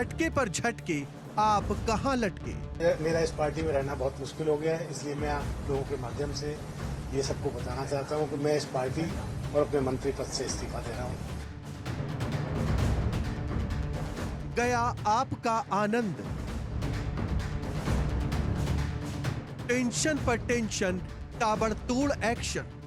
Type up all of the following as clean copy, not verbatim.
झटके पर झटके आप कहां लटके। मेरा इस पार्टी में रहना बहुत मुश्किल हो गया है, इसलिए मैं आप लोगों के माध्यम से ये सबको बताना चाहता हूं कि मैं इस पार्टी और अपने मंत्री पद से इस्तीफा दे रहा हूं। गया आपका आनंद, टेंशन पर टेंशन, ताबड़तोड़ एक्शन।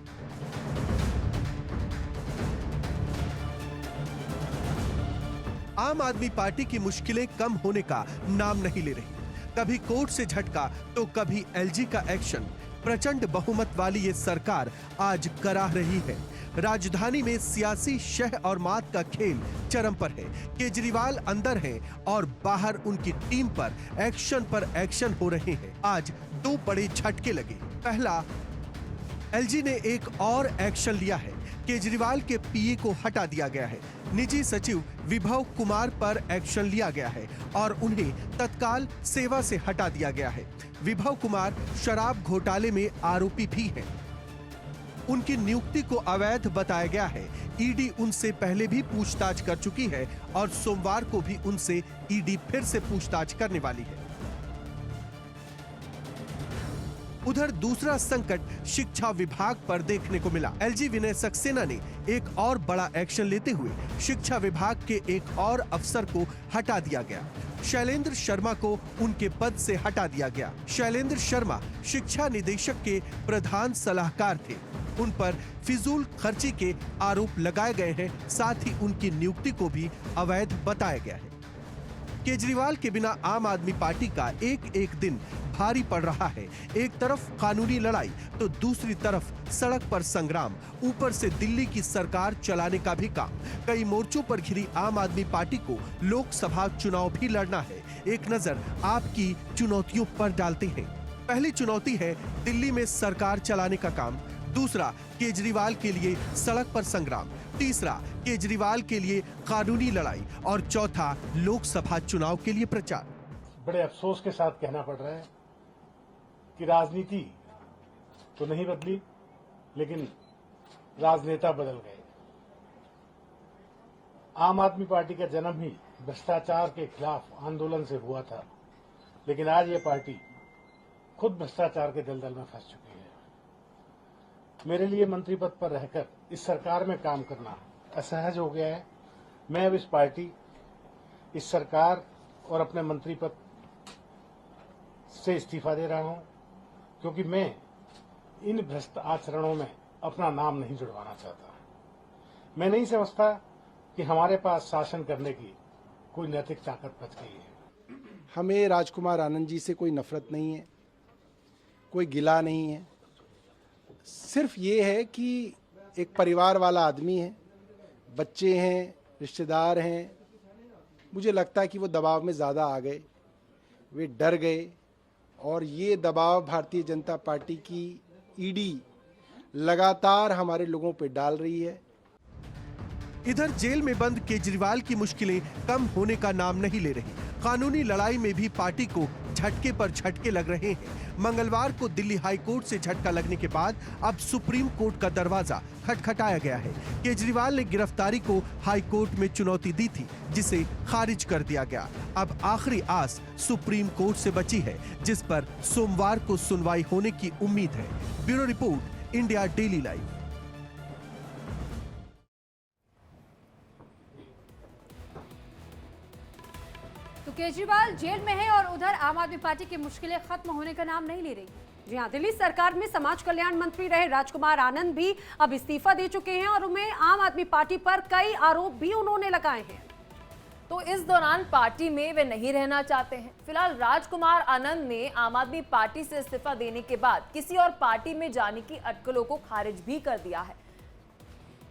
आम आदमी पार्टी की मुश्किलें कम होने का नाम नहीं ले रही। कभी कोर्ट से झटका तो कभी एलजी का एक्शन। प्रचंड बहुमत वाली ये सरकार आज कराह रही है। राजधानी में सियासी शह और मात का खेल चरम पर है। केजरीवाल अंदर हैं और बाहर उनकी टीम पर एक्शन हो रहे हैं। आज दो बड़े झटके लगे। पहला, एलजी ने एक और एक्शन लिया है। केजरीवाल के पीए को हटा दिया गया है। निजी सचिव विभव कुमार पर एक्शन लिया गया है और उन्हें तत्काल सेवा से हटा दिया गया है। विभव कुमार शराब घोटाले में आरोपी भी हैं। उनकी नियुक्ति को अवैध बताया गया है। ईडी उनसे पहले भी पूछताछ कर चुकी है और सोमवार को भी उनसे ईडी फिर से पूछताछ करने वाली है। उधर दूसरा संकट शिक्षा विभाग पर देखने को मिला। एलजी विनय सक्सेना ने एक और बड़ा एक्शन लेते हुए शिक्षा विभाग के एक और अफसर को हटा दिया गया। शैलेंद्र शर्मा को उनके पद से हटा दिया गया। शैलेंद्र शर्मा शिक्षा निदेशक के प्रधान सलाहकार थे। उन पर फिजूल खर्ची के आरोप लगाए गए हैं। साथ ही उनकी नियुक्ति को भी अवैध बताया गया है। केजरीवाल के बिना आम आदमी पार्टी का एक एक दिन भारी पड़ रहा है। एक तरफ कानूनी लड़ाई तो दूसरी तरफ सड़क पर संग्राम, ऊपर से दिल्ली की सरकार चलाने का भी काम। कई मोर्चों पर घिरी आम आदमी पार्टी को लोकसभा चुनाव भी लड़ना है। एक नजर आपकी चुनौतियों पर डालते हैं। पहली चुनौती है दिल्ली में सरकार चलाने का काम। दूसरा, केजरीवाल के लिए सड़क पर संग्राम। तीसरा, केजरीवाल के लिए कानूनी लड़ाई और चौथा, लोकसभा चुनाव के लिए प्रचार। बड़े अफसोस के साथ कहना पड़ रहा है कि राजनीति तो नहीं बदली, लेकिन राजनेता बदल गए। आम आदमी पार्टी का जन्म ही भ्रष्टाचार के खिलाफ आंदोलन से हुआ था, लेकिन आज ये पार्टी खुद भ्रष्टाचार के दलदल में फंस चुकी है। मेरे लिए मंत्री पद पर रहकर इस सरकार में काम करना असहज हो गया है। मैं अब इस पार्टी, इस सरकार और अपने मंत्री पद से इस्तीफा दे रहा हूं, क्योंकि मैं इन भ्रष्ट आचरणों में अपना नाम नहीं जुड़वाना चाहता। मैं नहीं समझता कि हमारे पास शासन करने की कोई नैतिक ताकत बच गई है। हमें राजकुमार आनंद जी से कोई नफरत नहीं है, कोई गिला नहीं है। सिर्फ ये है कि एक परिवार वाला आदमी है, बच्चे हैं, रिश्तेदार हैं। मुझे लगता है कि वो दबाव में ज़्यादा आ गए, वे डर गए और ये दबाव भारतीय जनता पार्टी की ईडी लगातार हमारे लोगों पे डाल रही है। इधर जेल में बंद केजरीवाल की मुश्किलें कम होने का नाम नहीं ले रही। कानूनी लड़ाई में भी पार्टी को झटके पर झटके लग रहे हैं। मंगलवार को दिल्ली हाई कोर्ट से झटका लगने के बाद अब सुप्रीम कोर्ट का दरवाजा खटखटाया गया है। केजरीवाल ने गिरफ्तारी को हाई कोर्ट में चुनौती दी थी, जिसे खारिज कर दिया गया। अब आखिरी आस सुप्रीम कोर्ट से बची है, जिस पर सोमवार को सुनवाई होने की उम्मीद है। Bureau report, India daily live. तो केजरीवाल जेल में है और उधर आम आदमी पार्टी की मुश्किलें खत्म होने का नाम नहीं ले रही। जी हाँ, दिल्ली सरकार में समाज कल्याण मंत्री रहे राजकुमार आनंद भी अब इस्तीफा दे चुके हैं और उनमें आम आदमी पार्टी पर कई आरोप भी उन्होंने लगाए हैं। तो इस दौरान पार्टी में वे नहीं रहना चाहते हैं। फिलहाल राजकुमार आनंद ने आम आदमी पार्टी से इस्तीफा देने के बाद किसी और पार्टी में जाने की अटकलों को खारिज भी कर दिया है।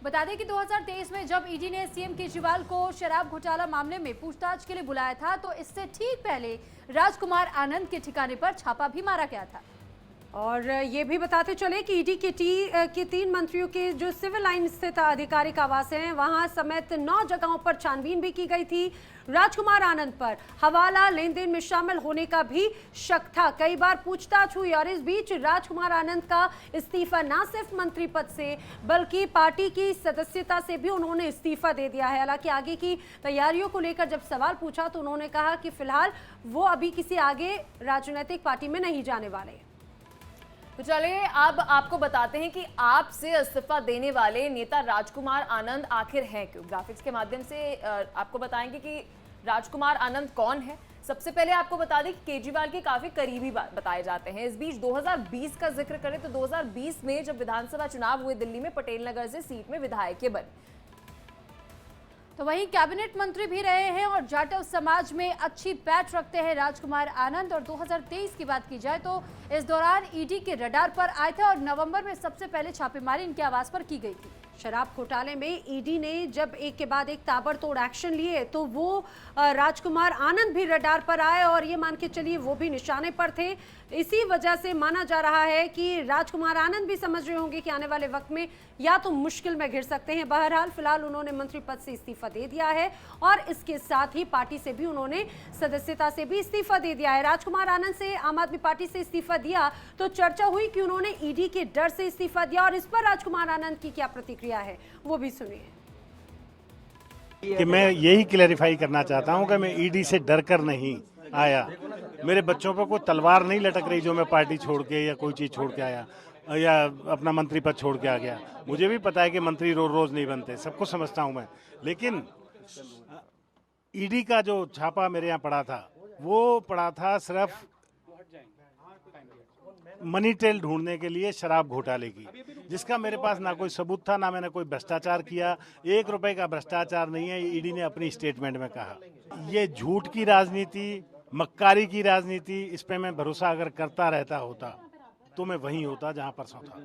बता दें कि 2023 में जब ईडी ने सीएम केजरीवाल को शराब घोटाला मामले में पूछताछ के लिए बुलाया था, तो इससे ठीक पहले राजकुमार आनंद के ठिकाने पर छापा भी मारा गया था। और ये भी बताते चले कि ईडी के 3 मंत्रियों के जो सिविल लाइन स्थित आधिकारिक आवास हैं वहां समेत 9 जगहों पर छानबीन भी की गई थी। राजकुमार आनंद पर हवाला लेन देन में शामिल होने का भी शक था। कई बार पूछताछ हुई और इस बीच राजकुमार आनंद का इस्तीफा न सिर्फ मंत्री पद से बल्कि पार्टी की सदस्यता से भी उन्होंने इस्तीफा दे दिया है। हालांकि आगे की तैयारियों को लेकर जब सवाल पूछा तो उन्होंने कहा कि फिलहाल वो अभी किसी आगे राजनीतिक पार्टी में नहीं जाने वाले। तो चलिए अब आपको बताते हैं कि आपसे इस्तीफा देने वाले नेता राजकुमार आनंद आखिर हैं क्यों। ग्राफिक्स के माध्यम से आपको बताएंगे कि राजकुमार आनंद कौन है। सबसे पहले आपको बता दें कि केजरीवाल के काफी करीबी बताए जाते हैं। इस बीच 2020 का जिक्र करें तो 2020 में जब विधानसभा चुनाव हुए दिल्ली में पटेल नगर से सीट में विधायक बने। तो वहीं कैबिनेट मंत्री भी रहे हैं और जाटव समाज में अच्छी पैठ रखते हैं राजकुमार आनंद। और 2023 की बात की जाए तो इस दौरान ईडी के रडार पर आए थे और नवंबर में सबसे पहले छापेमारी इनके आवास पर की गई थी। शराब घोटाले में ईडी ने जब एक के बाद एक ताबड़तोड़ एक्शन लिए तो वो राजकुमार आनंद भी रडार पर आए और ये मान के चलिए वो भी निशाने पर थे। इसी वजह से माना जा रहा है कि राजकुमार आनंद भी समझ रहे होंगे कि आने वाले वक्त में या तो मुश्किल में घिर सकते हैं। बहरहाल फिलहाल उन्होंने मंत्री पद से इस्तीफा दे दिया है और इसके साथ ही पार्टी से भी उन्होंने सदस्यता से भी इस्तीफा दे दिया है। राजकुमार आनंद से आम आदमी पार्टी से इस्तीफा दिया तो चर्चा हुई कि उन्होंने ईडी के डर से इस्तीफा दिया और इस पर राजकुमार आनंद की क्या प्रतिक्रिया है वो भी सुनिए। कि मैं यही क्लैरिफाई करना चाहता हूं कि मैं ईडी से डर कर नहीं आया। मेरे बच्चों पर कोई तलवार नहीं लटक रही जो मैं पार्टी छोड़ के या कोई चीज़ छोड़ के आया या अपना मंत्री पद छोड़ के आ गया। मुझे भी पता है कि मंत्री रोज रोज नहीं बनते, सब कुछ समझता हूं मैं, लेकिन ईडी का जो छापा मेरे यहाँ पड़ा था वो पड़ा था सिर्फ मनी टेल ढूंढने के लिए शराब घोटाले की, जिसका मेरे पास ना कोई सबूत था, ना मैंने कोई भ्रष्टाचार किया। 1 रुपए का भ्रष्टाचार नहीं है, ईडी ने अपनी स्टेटमेंट में कहा। ये झूठ की राजनीति, मक्कारी की राजनीति, इस पे मैं भरोसा अगर करता रहता होता तो मैं वहीं होता जहां परसों था।